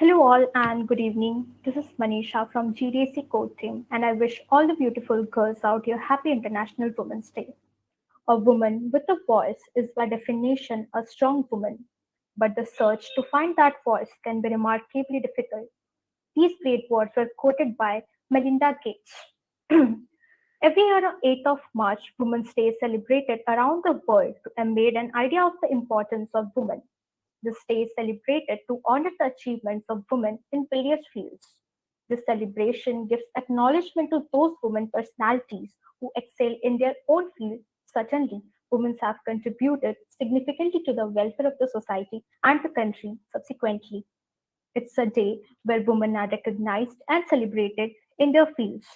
Hello, all, and good evening. This is Manisha from GDSC Code Team, and I wish all the beautiful girls out here happy International Women's Day. A woman with a voice is by definition a strong woman, but the search to find that voice can be remarkably difficult. These great words were quoted by Melinda Gates. Every year on 8th of March, Women's Day is celebrated around the world to embed an idea of the importance of women. This day is celebrated to honor the achievements of women in various fields. This celebration gives acknowledgement to those women personalities who excel in their own field. Certainly, women have contributed significantly to the welfare of the society and the country subsequently. It's a day where women are recognized and celebrated in their fields.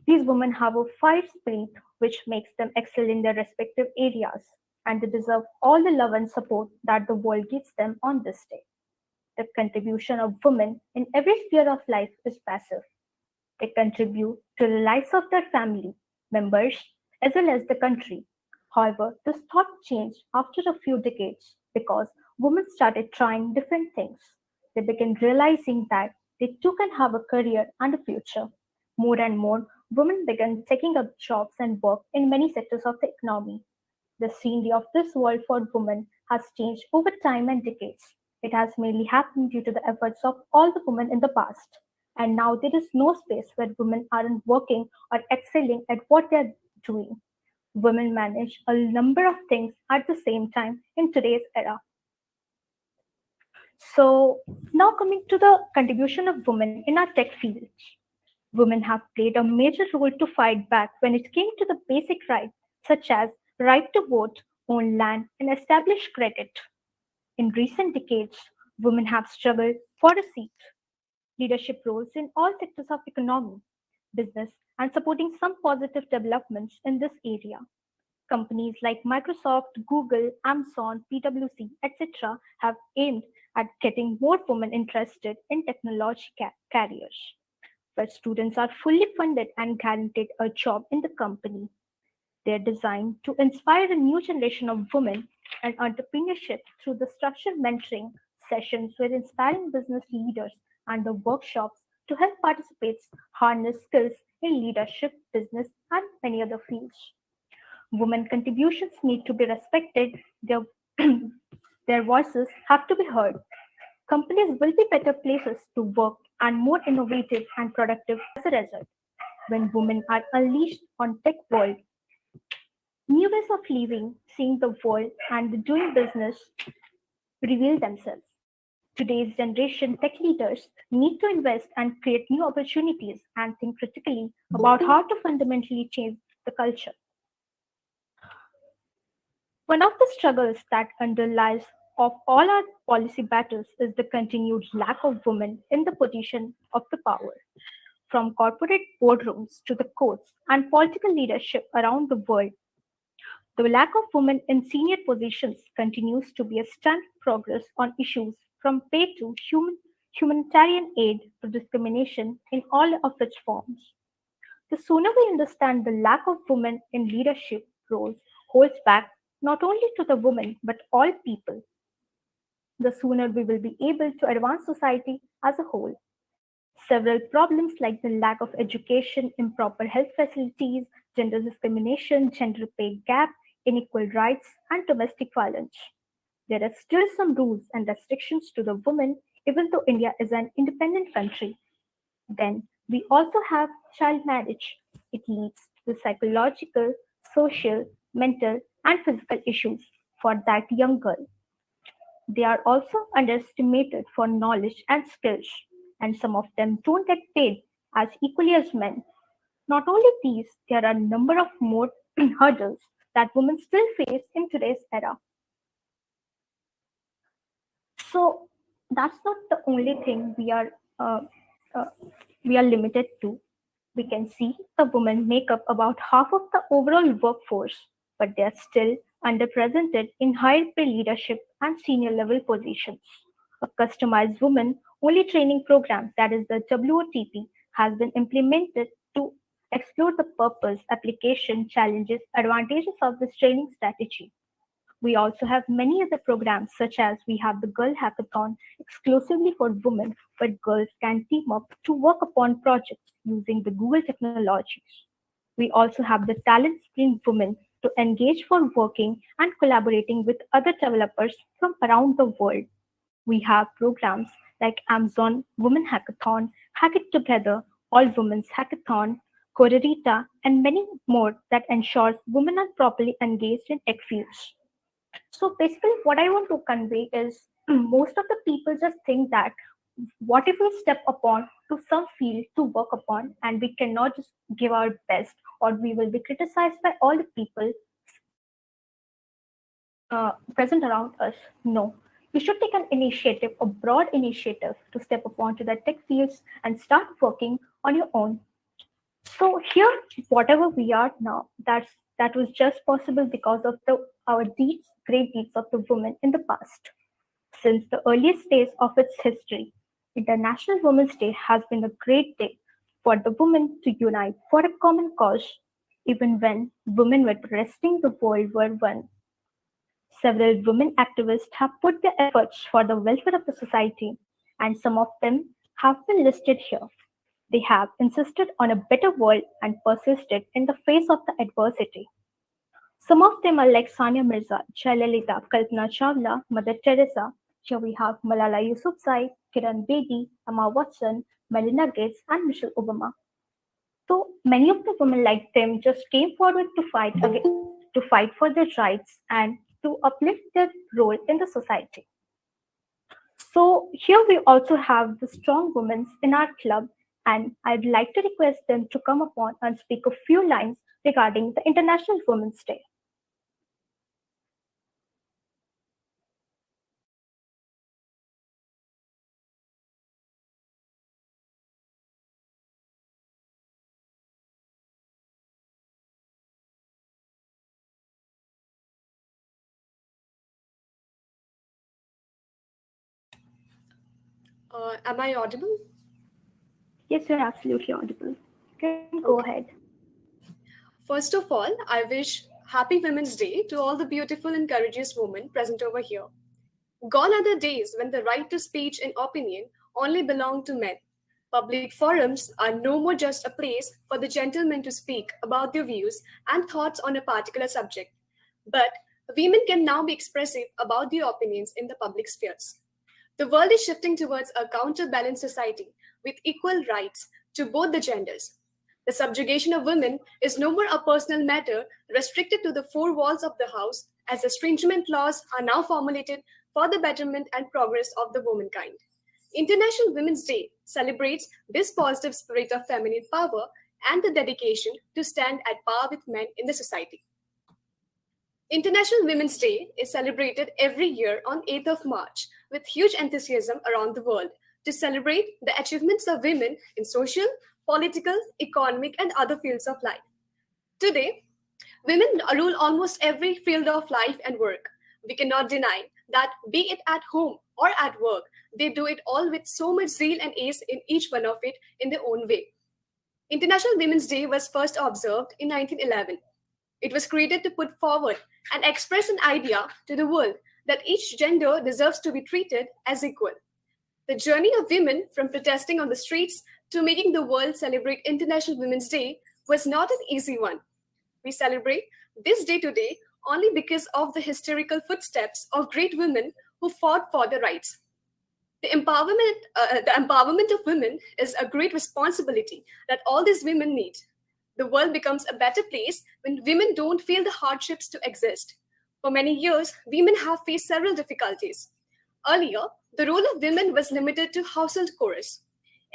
These women have a fire spirit which makes them excel in their respective areas, and they deserve all the love and support that the world gives them on this day. The contribution of women in every sphere of life is passive. They contribute to the lives of their family members as well as the country. However, this thought changed after a few decades because women started trying different things. They began realizing that they too can have a career and a future. More and more women began taking up jobs and work in many sectors of the economy. The scenery of this world for women has changed over time and decades. It has mainly happened due to the efforts of all the women in the past. And now there is no space where women aren't working or excelling at what they are doing. Women manage a number of things at the same time in today's era. So, now coming to the contribution of women in our tech field. Women have played a major role to fight back when it came to the basic rights, such as right to vote, own land, and establish credit. In recent decades, women have struggled for a seat, leadership roles in all sectors of economy, business, and supporting some positive developments in this area. Companies like Microsoft, Google, Amazon, PwC, etc., have aimed at getting more women interested in technology careers, where students are fully funded and guaranteed a job in the company. They are designed to inspire a new generation of women and entrepreneurship through the structured mentoring sessions with inspiring business leaders and the workshops to help participants harness skills in leadership, business, and many other fields. Women contributions need to be respected, their voices have to be heard. Companies will be better places to work and more innovative and productive as a result. When women are unleashed on tech world, new ways of living, seeing the world, and doing business reveal themselves. Today's generation tech leaders need to invest and create new opportunities and think critically about how to fundamentally change the culture. One of the struggles that underlies of all our policy battles is the continued lack of women in the position of the power. From corporate boardrooms to the courts and political leadership around the world, the lack of women in senior positions continues to be a stunted progress on issues from pay to humanitarian aid to discrimination in all of its forms. The sooner we understand the lack of women in leadership roles holds back not only to the women but all people, the sooner we will be able to advance society as a whole. Several problems like the lack of education, improper health facilities, gender discrimination, gender pay gap, unequal rights, and domestic violence. There are still some rules and restrictions to the women, even though India is an independent country. Then we also have child marriage. It leads to psychological, social, mental, and physical issues for that young girl. They are also underestimated for knowledge and skills, and some of them don't get paid as equally as men. Not only these, there are a number of more hurdles that women still face in today's era. So that's not the only thing uh, uh, we are limited to. We can see the women make up about half of the overall workforce, but they are still underrepresented in higher pay leadership and senior level positions. A customized women only training program, that is the WOTP, has been implemented to explore the purpose, application, challenges, advantages of this training strategy. We also have many other programs, such as we have the Girl Hackathon exclusively for women, where girls can team up to work upon projects using the Google technologies. We also have the Talent Spring Women to engage for working and collaborating with other developers from around the world. We have programs like Amazon Women Hackathon, Hack It Together, All Women's Hackathon, Corerita, and many more that ensures women are properly engaged in tech fields. So basically, what I want to convey is most of the people just think that what if we step upon to some field to work upon and we cannot just give our best, or we will be criticized by all the people present around us. No, we should take an initiative, a broad initiative to step upon to the tech fields and start working on your own. So here, whatever we are now, that was just possible because of our deeds, great deeds of the women in the past. Since the earliest days of its history, International Women's Day has been a great day for the women to unite for a common cause, even when women were resting the World War One. Several women activists have put their efforts for the welfare of the society, and some of them have been listed here. They have insisted on a better world and persisted in the face of the adversity. Some of them are like Sania Mirza, Jayalalitha, Kalpana Chawla, Mother Teresa. Here we have Malala Yousafzai, Kiran Bedi, Emma Watson, Melinda Gates, and Michelle Obama. So many of the women like them just came forward to fight for their rights and to uplift their role in the society. So here we also have the strong women in our club, and I'd like to request them to come upon and speak a few lines regarding the International Women's Day. Am I audible? Yes, you're absolutely audible. You can go Okay. ahead. First of all, I wish Happy Women's Day to all the beautiful and courageous women present over here. Gone are the days when the right to speech and opinion only belonged to men. Public forums are no more just a place for the gentlemen to speak about their views and thoughts on a particular subject, but women can now be expressive about their opinions in the public spheres. The world is shifting towards a counterbalanced society with equal rights to both the genders. The subjugation of women is no more a personal matter restricted to the four walls of the house, as the stringent laws are now formulated for the betterment and progress of the womankind. International Women's Day celebrates this positive spirit of feminine power and the dedication to stand at par with men in the society. International Women's Day is celebrated every year on 8th of March with huge enthusiasm around the world to celebrate the achievements of women in social, political, economic, and other fields of life. Today, women rule almost every field of life and work. We cannot deny that, be it at home or at work, they do it all with so much zeal and ace in each one of it in their own way. International Women's Day was first observed in 1911. It was created to put forward and express an idea to the world that each gender deserves to be treated as equal. The journey of women from protesting on the streets to making the world celebrate International Women's Day was not an easy one. We celebrate this day today only because of the historical footsteps of great women who fought for their rights. The empowerment of women is a great responsibility that all these women need. The world becomes a better place when women don't feel the hardships to exist. For many years, women have faced several difficulties. Earlier, the role of women was limited to household chores.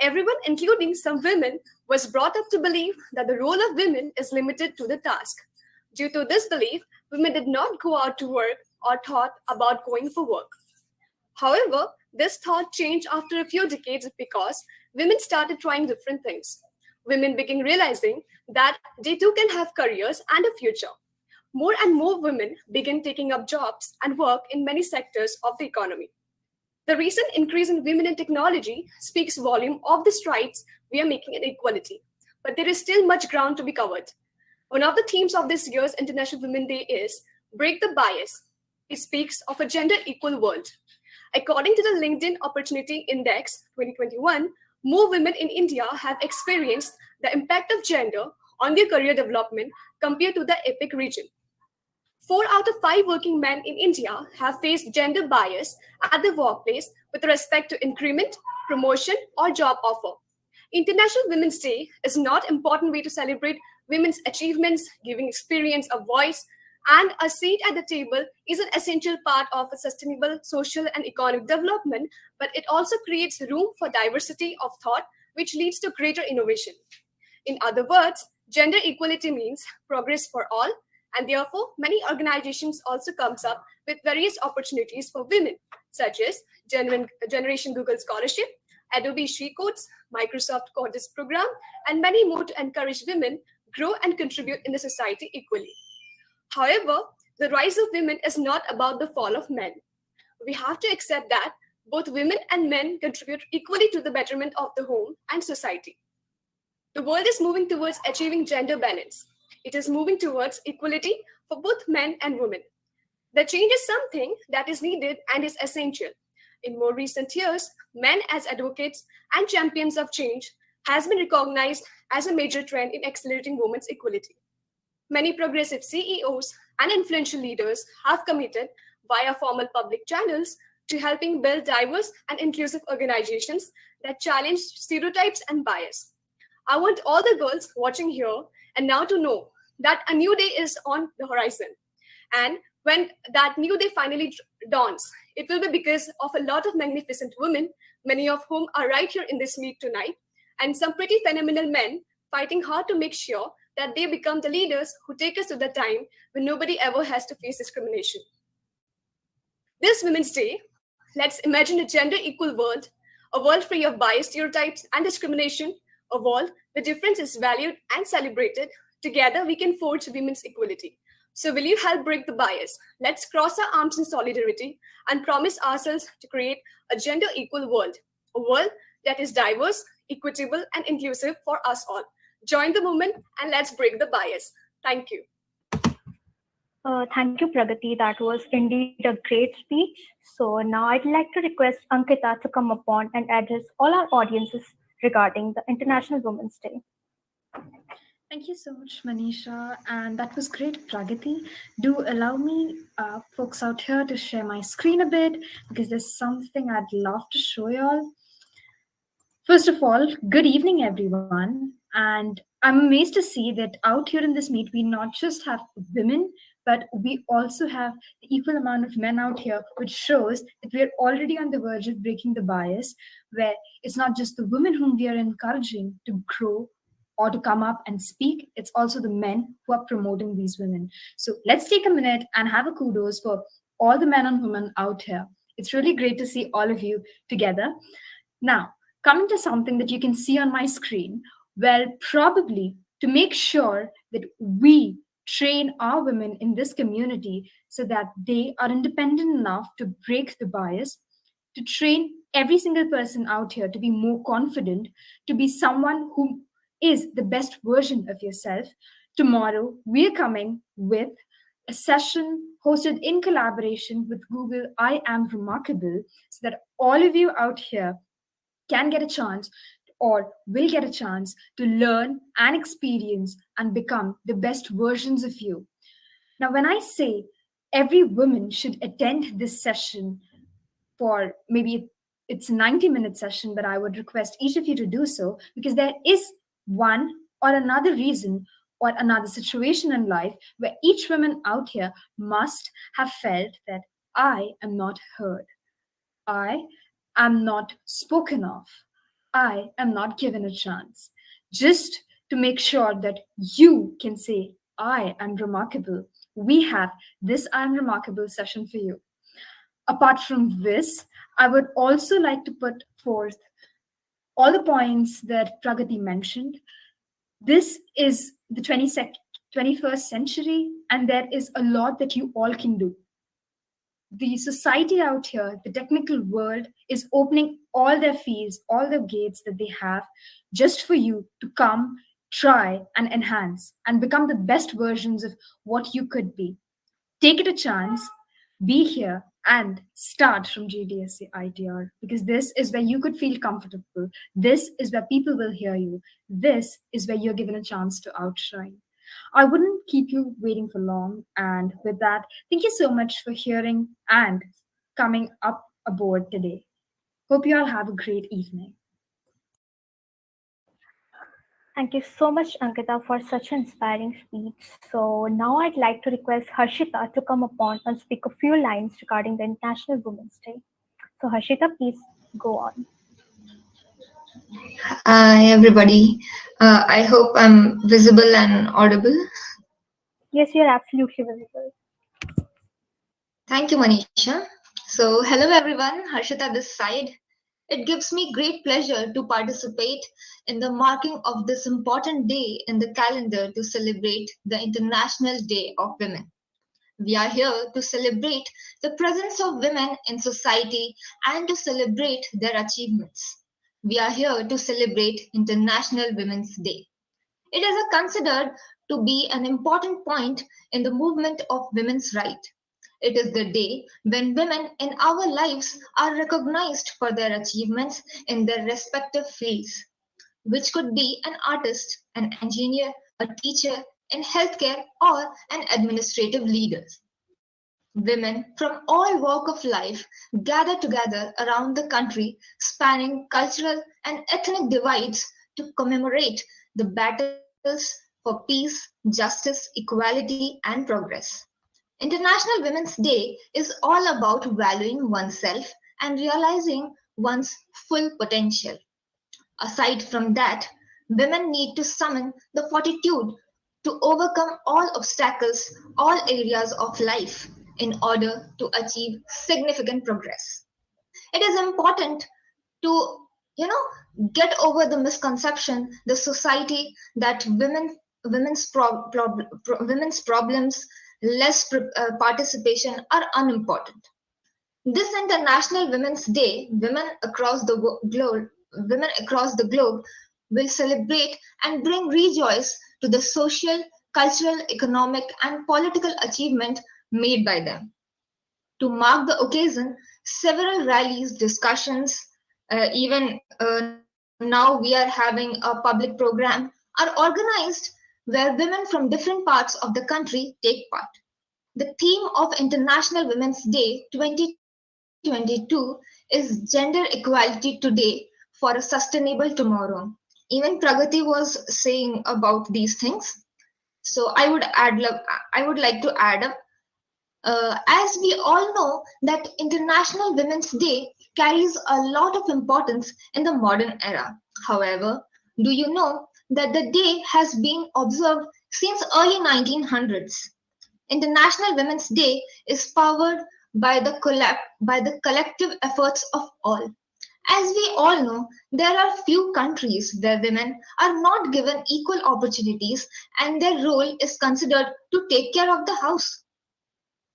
Everyone, including some women, was brought up to believe that the role of women is limited to the task. Due to this belief, women did not go out to work or thought about going for work. However, this thought changed after a few decades because women started trying different things. Women began realizing that they too can have careers and a future. More and more women began taking up jobs and work in many sectors of the economy. The recent increase in women in technology speaks volume of the strides we are making in equality. But there is still much ground to be covered. One of the themes of this year's International Women's Day is Break the Bias. It speaks of a gender equal world. According to the LinkedIn Opportunity Index 2021, more women in India have experienced the impact of gender on their career development compared to the EPIC region. 4 out of 5 working men in India have faced gender bias at the workplace with respect to increment, promotion, or job offer. International Women's Day is not an important way to celebrate women's achievements, giving experience a voice, and a seat at the table is an essential part of a sustainable social and economic development, but it also creates room for diversity of thought, which leads to greater innovation. In other words, gender equality means progress for all, and therefore many organizations also comes up with various opportunities for women, such as Generation Google Scholarship, Adobe She Codes, Microsoft Codis program, and many more to encourage women grow and contribute in the society equally. However, the rise of women is not about the fall of men. We have to accept that both women and men contribute equally to the betterment of the home and society. The world is moving towards achieving gender balance. It is moving towards equality for both men and women. The change is something that is needed and is essential. In more recent years, men as advocates and champions of change has been recognized as a major trend in accelerating women's equality. Many progressive CEOs and influential leaders have committed via formal public channels to helping build diverse and inclusive organizations that challenge stereotypes and bias. I want all the girls watching here and now to know that a new day is on the horizon. And when that new day finally dawns, it will be because of a lot of magnificent women, many of whom are right here in this meet tonight, and some pretty phenomenal men fighting hard to make sure that they become the leaders who take us to the time when nobody ever has to face discrimination. This Women's Day, let's imagine a gender equal world, a world free of bias, stereotypes, and discrimination, a world where difference is valued and celebrated. Together, we can forge women's equality. So, will you help break the bias? Let's cross our arms in solidarity and promise ourselves to create a gender equal world, a world that is diverse, equitable, and inclusive for us all. Join the movement and let's break the bias. Thank you. Thank you, Pragati. That was indeed a great speech. So now I'd like to request Ankita to come upon and address all our audiences regarding the International Women's Day. Thank you so much, Manisha. And that was great, Pragati. Do allow me, folks out here, to share my screen a bit because there's something I'd love to show y'all. First of all, good evening, everyone. And I'm amazed to see that out here in this meet, we not just have women, but we also have the equal amount of men out here, which shows that we're already on the verge of breaking the bias, where it's not just the women whom we are encouraging to grow or to come up and speak, it's also the men who are promoting these women. So let's take a minute and have a kudos for all the men and women out here. It's really great to see all of you together. Now, coming to something that you can see on my screen, well, probably to make sure that we train our women in this community so that they are independent enough to break the bias, to train every single person out here to be more confident, to be someone who is the best version of yourself. Tomorrow, we are coming with a session hosted in collaboration with Google I Am Remarkable so that all of you out here can get a chance or will get a chance to learn and experience and become the best versions of you. Now, when I say every woman should attend this session for maybe it's a 90-minute session, but I would request each of you to do so because there is one or another reason or another situation in life where each woman out here must have felt that I am not heard. I am not spoken of. I am not given a chance. Just to make sure that you can say, I am remarkable, we have this I am remarkable session for you. Apart from this, I would also like to put forth all the points that Pragati mentioned. This is the 21st century, and there is a lot that you all can do. The society out here, the technical world, is opening all their fields, all the gates that they have, just for you to come, try, and enhance, and become the best versions of what you could be. Take it a chance, be here and start from GDSC ITR, because this is where you could feel comfortable. This is where people will hear you. This is where you're given a chance to outshine. I wouldn't keep you waiting for long. And with that, thank you so much for hearing and coming up aboard today. Hope you all have a great evening. Thank you so much, Ankita, for such an inspiring speech. So now I'd like to request Harshita to come upon and speak a few lines regarding the International Women's Day. So Harshita, please go on. Hi, everybody. I hope I'm visible and audible. Yes, you're absolutely visible. Thank you, Manisha. So, hello, everyone. Harshita this side. It gives me great pleasure to participate in the marking of this important day in the calendar to celebrate the International Day of Women. We are here to celebrate the presence of women in society and to celebrate their achievements. We are here to celebrate International Women's Day. It is considered to be an important point in the movement of women's rights. It is the day when women in our lives are recognized for their achievements in their respective fields, which could be an artist, an engineer, a teacher, in healthcare, or an administrative leader. Women from all walk of life gather together around the country, spanning cultural and ethnic divides to commemorate the battles for peace, justice, equality, and progress. International Women's Day is all about valuing oneself and realizing one's full potential. Aside from that, women need to summon the fortitude to overcome all obstacles, all areas of life in order to achieve significant progress. It is important to, get over the misconception, the society that women's problems, less participation are unimportant. This International Women's Day, women across the globe will celebrate and bring rejoice to the social, cultural, economic, and political achievement made by them. To mark the occasion, several rallies, discussions, even now we are having a public program, are organized where women from different parts of the country take part. The theme of International Women's Day 2022 is Gender Equality Today for a Sustainable Tomorrow. Even Pragati was saying about these things. So I would like to add up. As we all know that International Women's Day carries a lot of importance in the modern era. However, do you know that the day has been observed since early 1900s? International Women's Day is powered by the collective efforts of all. As we all know, there are few countries where women are not given equal opportunities and their role is considered to take care of the house.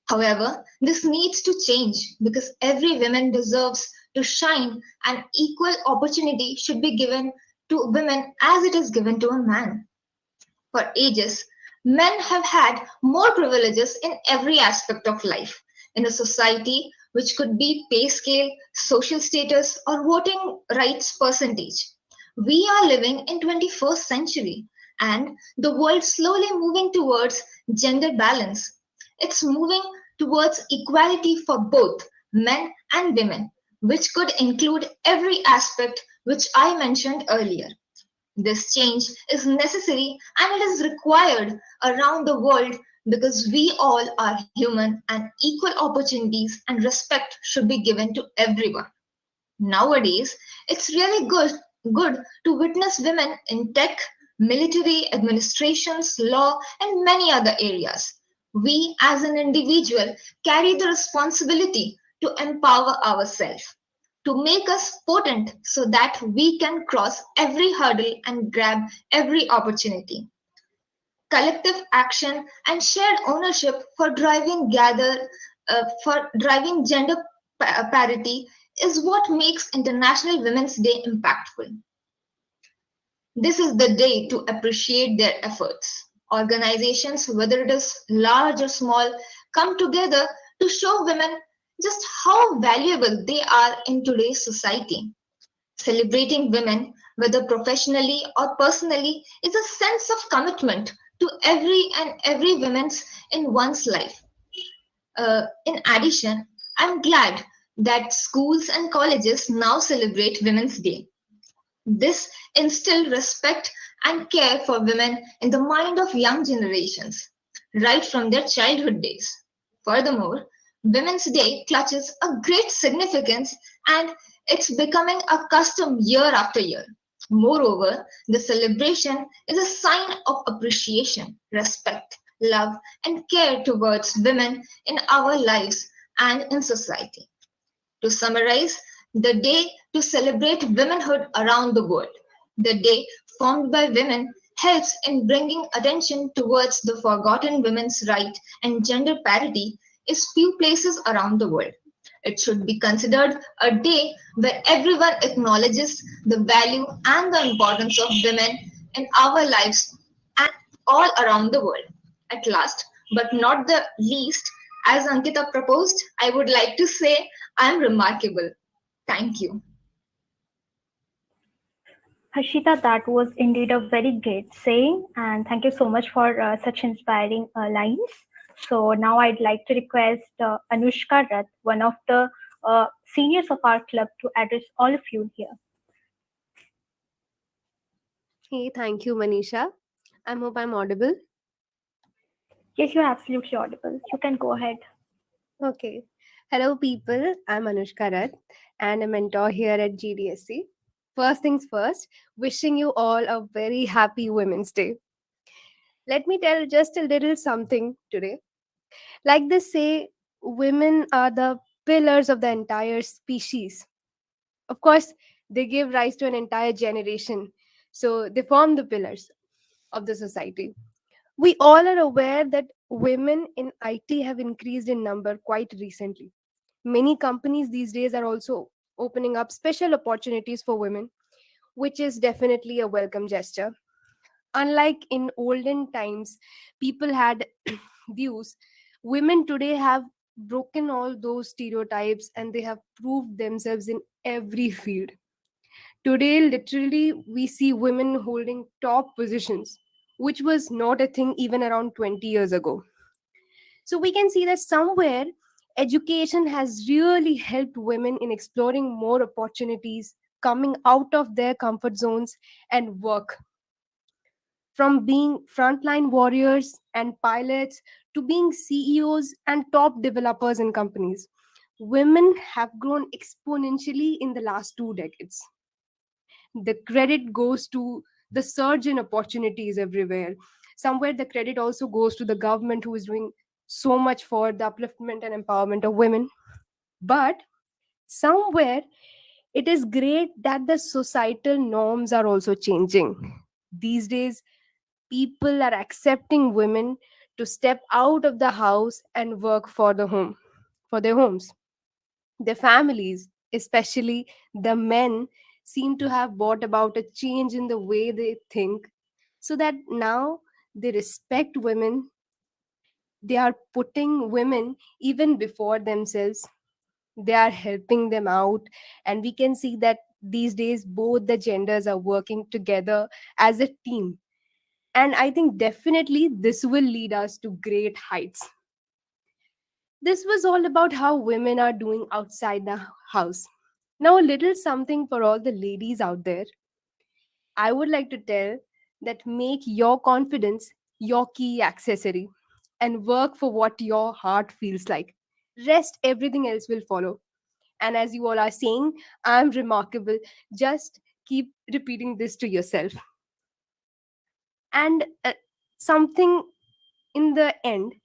However, this needs to change because every woman deserves to shine and equal opportunity should be given to women as it is given to a man. For ages, men have had more privileges in every aspect of life in a society, which could be pay scale, social status, or voting rights percentage. We are living in 21st century and the world slowly moving towards gender balance. It's moving towards equality for both men and women, which could include every aspect which I mentioned earlier. This change is necessary and it is required around the world because we all are human and equal opportunities and respect should be given to everyone. Nowadays, it's really good to witness women in tech, military, administrations, law, and many other areas. We as an individual carry the responsibility to empower ourselves to make us potent so that we can cross every hurdle and grab every opportunity. Collective action and shared ownership for driving gender parity is what makes International Women's Day impactful. This is the day to appreciate their efforts. Organizations, whether it is large or small, come together to show women just how valuable they are in today's society. Celebrating women, whether professionally or personally, is a sense of commitment to every woman's in one's life. In addition, I'm glad that schools and colleges now celebrate Women's Day. This instills respect and care for women in the mind of young generations, right from their childhood days. Furthermore, Women's Day clutches a great significance and it's becoming a custom year after year. Moreover, the celebration is a sign of appreciation, respect, love, and care towards women in our lives and in society. To summarize, the day to celebrate womanhood around the world. The day formed by women helps in bringing attention towards the forgotten women's right and gender parity is few places around the world. It should be considered a day where everyone acknowledges the value and the importance of women in our lives and all around the world. At last, but not the least, as Ankita proposed, I would like to say I am remarkable. Thank you. Harshita, that was indeed a very great saying, and thank you so much for such inspiring lines. So now I'd like to request Anushka Rath, one of the seniors of our club, to address all of you here. Hey, thank you, Manisha. I hope I'm audible. Yes, you're absolutely audible. You can go ahead. Okay. Hello, people. I'm Anushka Rath and a mentor here at GDSC. First things first, wishing you all a very happy Women's Day. Let me tell just a little something today. Like they say, women are the pillars of the entire species. Of course, they give rise to an entire generation. So they form the pillars of the society. We all are aware that women in IT have increased in number quite recently. Many companies these days are also opening up special opportunities for women, which is definitely a welcome gesture. Unlike in olden times, people had views, women today have broken all those stereotypes and they have proved themselves in every field. Today, literally, we see women holding top positions, which was not a thing even around 20 years ago. So we can see that somewhere education has really helped women in exploring more opportunities, coming out of their comfort zones and work. From being frontline warriors and pilots to being CEOs and top developers in companies, women have grown exponentially in the last 2 decades. The credit goes to the surge in opportunities everywhere. Somewhere the credit also goes to the government who is doing so much for the upliftment and empowerment of women. But somewhere it is great that the societal norms are also changing. These days, people are accepting women to step out of the house and work for the home, for their homes. Their families, especially the men, seem to have brought about a change in the way they think so that now they respect women. They are putting women even before themselves. They are helping them out. And we can see that these days both the genders are working together as a team. And I think definitely this will lead us to great heights. This was all about how women are doing outside the house. Now, a little something for all the ladies out there. I would like to tell that make your confidence your key accessory and work for what your heart feels like. Rest, everything else will follow. And as you all are saying, I'm remarkable. Just keep repeating this to yourself. And something in the end,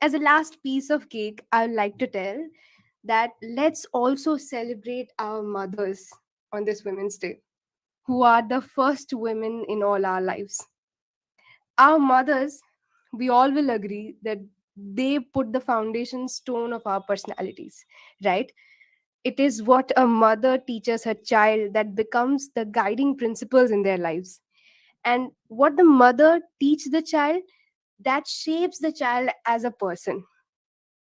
as a last piece of cake, I would like to tell that let's also celebrate our mothers on this Women's Day, who are the first women in all our lives. Our mothers, we all will agree that they put the foundation stone of our personalities, right? It is what a mother teaches her child that becomes the guiding principles in their lives. And what the mother teaches the child, that shapes the child as a person.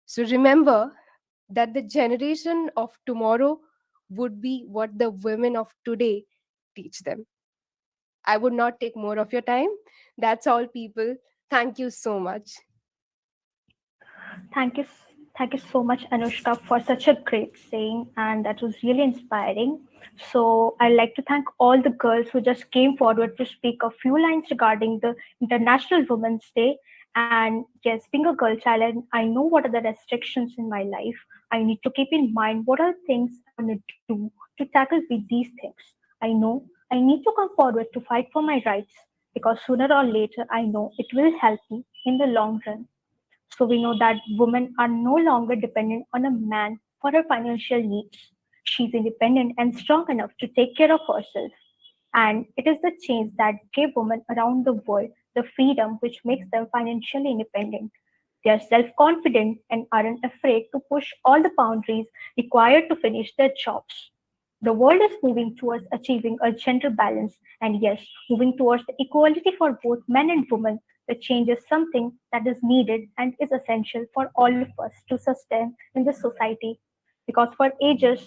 So remember, that the generation of tomorrow would be what the women of today teach them. I would not take more of your time. That's all, people. Thank you so much. Thank you, thank you so much, Anushka, for such a great saying, and that was really inspiring. So I'd like to thank all the girls who just came forward to speak a few lines regarding the International Women's Day. And yes, being a girl child, I know what are the restrictions in my life. I need to keep in mind what are things I'm going to do to tackle with these things. I know I need to come forward to fight for my rights because sooner or later I know it will help me in the long run. So we know that women are no longer dependent on a man for her financial needs. She's independent and strong enough to take care of herself. And it is the change that gave women around the world the freedom which makes them financially independent. They are self confident and aren't afraid to push all the boundaries required to finish their jobs. The world is moving towards achieving a gender balance, and yes, moving towards the equality for both men and women. The change is something that is needed and is essential for all of us to sustain in the society. Because for ages,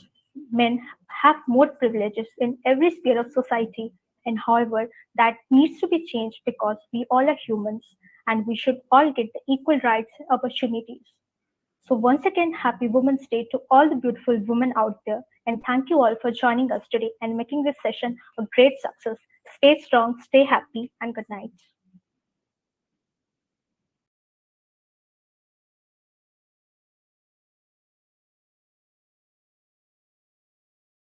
men have more privileges in every sphere of society, and however, that needs to be changed because we all are humans and we should all get the equal rights and opportunities. So, once again, happy Women's Day to all the beautiful women out there. And thank you all for joining us today and making this session a great success. Stay strong, stay happy, and good night.